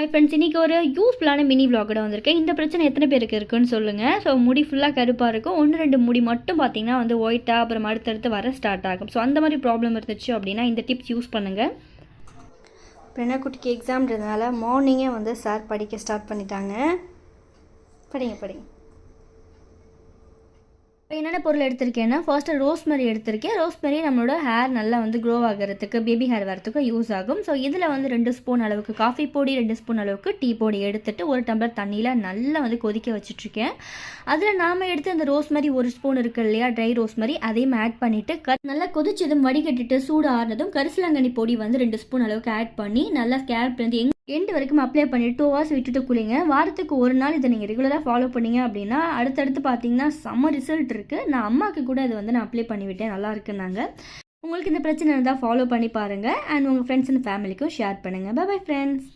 Hi friends, இன்றைக்கி ஒரு யூஸ்ஃபுல்லான மினி விளாகோட வந்திருக்கேன். இந்த பிரச்சனை எத்தனை பேருக்கு இருக்குன்னு சொல்லுங்கள். ஸோ முடி ஃபுல்லாக கருப்பாக இருக்கும், 1-2 முடி மட்டும் பார்த்தீங்கன்னா வந்து ஒயிட்டாக அப்புறம் அடுத்தடுத்து வர ஸ்டார்ட் ஆகும். ஸோ அந்த மாதிரி ப்ராப்ளம் இருந்துச்சு அப்படின்னா இந்த டிப்ஸ் யூஸ் பண்ணுங்கள். பெண்ணக்குட்டிக்கு எக்ஸாம்ன்றதுனால மார்னிங்கே வந்து சார் படிக்க ஸ்டார்ட் பண்ணிட்டாங்க. படிங்க. என்னென்ன பொருள் எடுத்திருக்கேன்னா, ஃபர்ஸ்ட்டு ரோஸ்மெரி எடுத்திருக்கேன். ரோஸ்மெரி நம்மளோட ஹேர் நல்லா வந்து க்ரோ ஆகிறதுக்கு, பேபி ஹேர் வரத்துக்கு யூஸ் ஆகும். ஸோ இதில் வந்து 2 ஸ்பூன் அளவுக்கு காஃபி பொடி, 2 ஸ்பூன் அளவுக்கு டீ பொடி எடுத்துகிட்டு 1 டம்ளர் தண்ணியில் நல்லா வந்து கொதிக்க வச்சுட்ருக்கேன். அதில் நாம் எடுத்து அந்த ரோஸ்மெரி 1 ஸ்பூன் இருக்குது இல்லையா, ட்ரை ரோஸ்மெரி, அதையும் ஆட் பண்ணிவிட்டு நல்லா கொதிச்சதும் வடிகட்டிட்டு சூடு ஆறுனதும் கரிசலாங்கண்ணி பொடி வந்து 2 ஸ்பூன் அளவுக்கு ஆட் பண்ணி நல்லா ஸ்கேல்ப் வந்து எண்டு வரைக்கும் அப்ளை பண்ணிவிட்டு 2 hours விட்டுட்டு குளிங்க. வாரத்துக்கு 1 நாள் இதை நீங்கள் ரெகுலராக ஃபாலோ பண்ணிங்க அப்படின்னா அடுத்தடுத்து பார்த்தீங்கன்னா செம்ம ரிசல்ட் இருக்குது. நான் அம்மாவுக்கு கூட இது வந்து நான் அப்ளை பண்ணிவிட்டேன், நல்லா இருக்குன்னாங்க. உங்களுக்கு இந்த பிரச்சனை இருந்தால் ஃபாலோ பண்ணி பாருங்கள். அண்ட் உங்கள் ஃப்ரெண்ட்ஸ் அண்ட் ஃபேமிலிக்கும் ஷேர் பண்ணுங்கள். Bye friends.